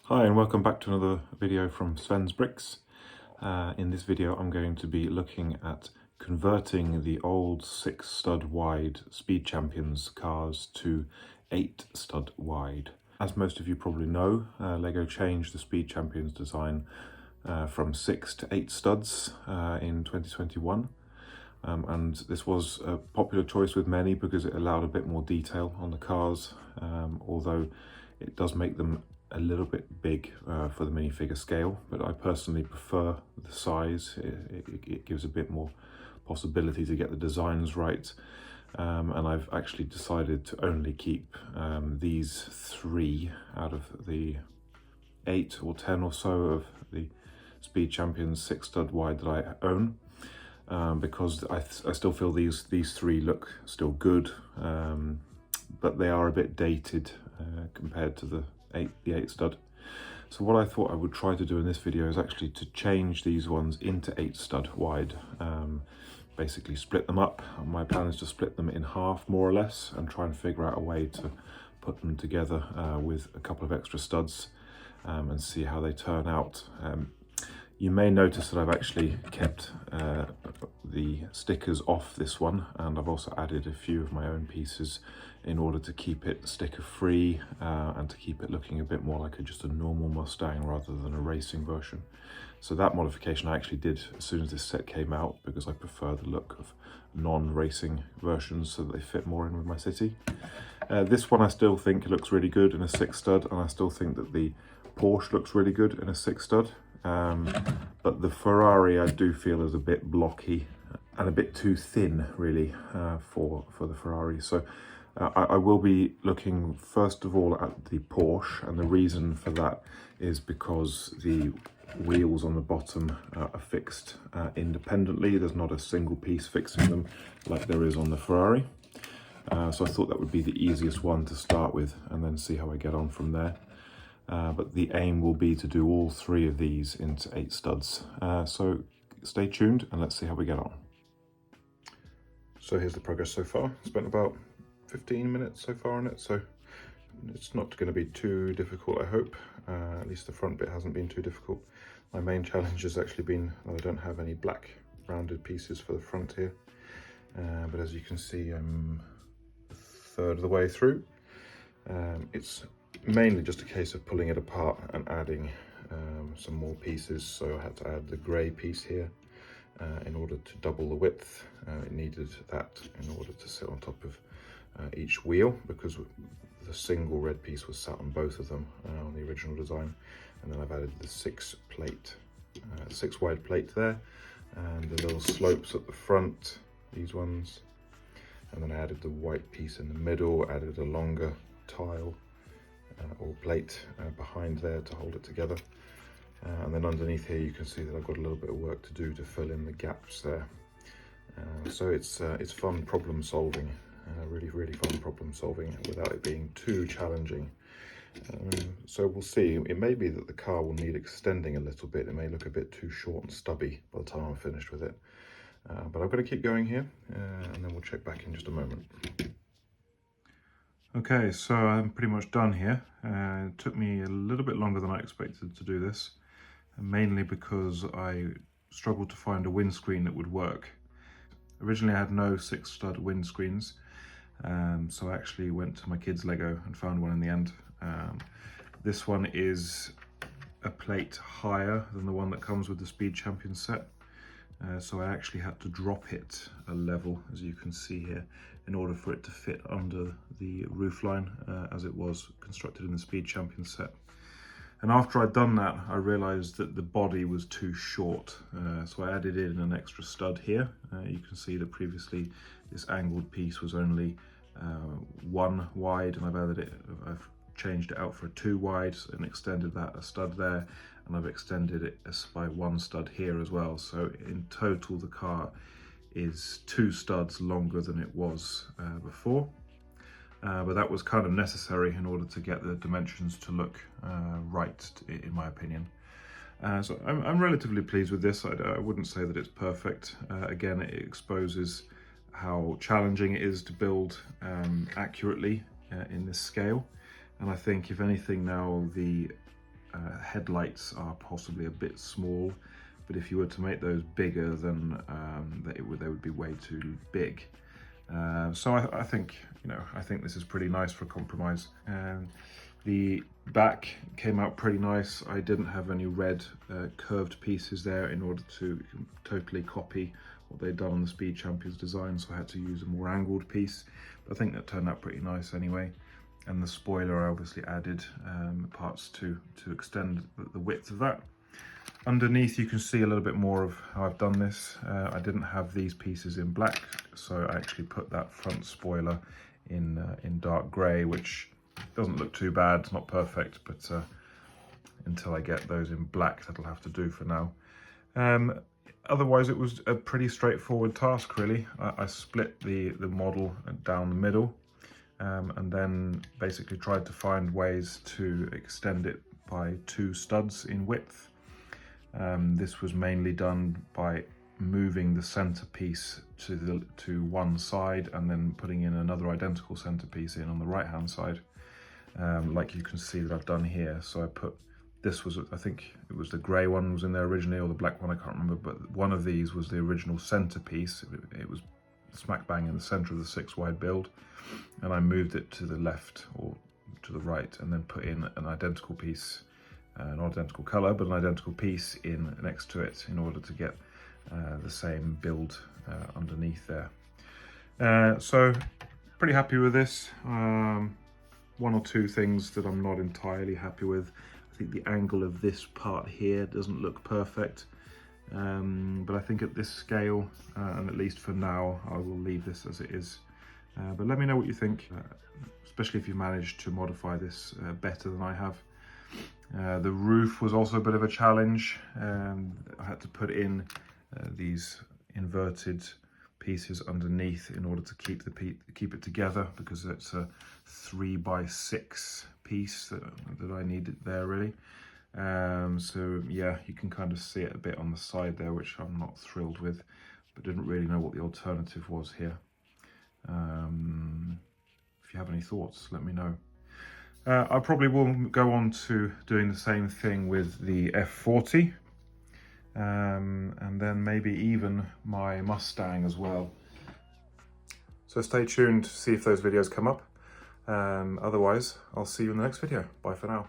Hi and welcome back to another video from Sven's Bricks. In this video I'm going to be looking at converting the old 6 stud wide Speed Champions cars to 8 stud wide. As most of you probably know, LEGO changed the Speed Champions design from 6 to 8 studs in 2021. And this was a popular choice with many because it allowed a bit more detail on the cars, although it does make them a little bit big for the minifigure scale, but I personally prefer the size. It gives a bit more possibility to get the designs right, and I've actually decided to only keep these 3 out of the 8 or 10 or so of the Speed Champions 6 stud wide that I own, because I still feel these 3 look still good, but they are a bit dated compared to the 8 stud. So what I thought I would try to do in this video is actually to change these ones into 8 stud wide, basically split them up. My plan is to split them in half more or less and try and figure out a way to put them together with a couple of extra studs and see how they turn out. You may notice that I've actually kept the stickers off this one, and I've also added a few of my own pieces in order to keep it sticker free and to keep it looking a bit more like just a normal Mustang rather than a racing version. So that modification I actually did as soon as this set came out because I prefer the look of non-racing versions so that they fit more in with my city. This one I still think looks really good in a 6 stud, and I still think that the Porsche looks really good in a 6 stud. But the Ferrari I do feel is a bit blocky and a bit too thin really for the Ferrari. So I will be looking first of all at the Porsche, and the reason for that is because the wheels on the bottom are fixed independently. There's not a single piece fixing them like there is on the Ferrari. So I thought that would be the easiest one to start with and then see how I get on from there. But the aim will be to do all 3 of these into 8 studs. So stay tuned and let's see how we get on. So here's the progress so far. Spent about 15 minutes so far on it, so it's not going to be too difficult, I hope. At least the front bit hasn't been too difficult. My main challenge has actually been that I don't have any black rounded pieces for the front here. But as you can see, I'm a third of the way through. It's mainly just a case of pulling it apart and adding some more pieces. So I had to add the grey piece here in order to double the width. It needed that in order to sit on top of each wheel, because the single red piece was sat on both of them on the original design. And then I've added the 6 wide plate there, and the little slopes at the front, these ones. And then I added the white piece in the middle, added a longer tile or plate behind there to hold it together. And then underneath here you can see that I've got a little bit of work to do to fill in the gaps there. So it's fun problem solving, really fun problem solving without it being too challenging. So we'll see. It may be that the car will need extending a little bit. It may look a bit too short and stubby by the time I'm finished with it. But I'm going to keep going here and then we'll check back in just a moment. Okay, so I'm pretty much done here. It took me a little bit longer than I expected to do this, mainly because I struggled to find a windscreen that would work. Originally I had no 6 stud windscreens, so I actually went to my kids' Lego and found one in the end. This one is a plate higher than the one that comes with the Speed Champion set. So I actually had to drop it a level, as you can see here, in order for it to fit under the roofline as it was constructed in the Speed Champion set. And after I'd done that, I realized that the body was too short. So I added in an extra stud here. You can see that previously this angled piece was only 1 wide, and I've changed it out for a 2 wide and extended that a stud there. And I've extended it by 1 stud here as well. So in total, the car is 2 studs longer than it was before. But that was kind of necessary in order to get the dimensions to look right, in my opinion. So I'm relatively pleased with this. I wouldn't say that it's perfect. Again, it exposes how challenging it is to build accurately in this scale. And I think if anything now, the headlights are possibly a bit small, but if you were to make those bigger, then they would be way too big. So I think, I think this is pretty nice for a compromise. The back came out pretty nice. I didn't have any red curved pieces there in order to totally copy what they'd done on the Speed Champions design, so I had to use a more angled piece. But I think that turned out pretty nice anyway. And the spoiler, I obviously added parts to extend the width of that. Underneath, you can see a little bit more of how I've done this. I didn't have these pieces in black, so I actually put that front spoiler in dark grey, which doesn't look too bad. It's not perfect, but until I get those in black, that'll have to do for now. Otherwise, it was a pretty straightforward task, really. I split the model down the middle, and then basically tried to find ways to extend it by 2 studs in width. This was mainly done by moving the centerpiece to one side and then putting in another identical centerpiece in on the right hand side, like you can see that I've done here. So I put, this was, I think it was the grey one was in there originally, or the black one, I can't remember, but one of these was the original centerpiece. It was smack bang in the center of the 6-wide build, and I moved it to the left or to the right and then put in an identical piece, not identical color, but an identical piece in next to it in order to get the same build underneath there. So pretty happy with this. 1 or 2 things that I'm not entirely happy with. I think the angle of this part here doesn't look perfect, but I think at this scale, and at least for now, I will leave this as it is. But let me know what you think, especially if you managed to modify this better than I have. The roof was also a bit of a challenge. I had to put in these inverted pieces underneath in order to keep it together, because it's a 3x6 piece that I needed there, really. So yeah, you can kind of see it a bit on the side there, which I'm not thrilled with, but didn't really know what the alternative was here. If you have any thoughts, let me know. I probably will go on to doing the same thing with the F40, and then maybe even my Mustang as well. So stay tuned to see if those videos come up. Otherwise, I'll see you in the next video. Bye for now.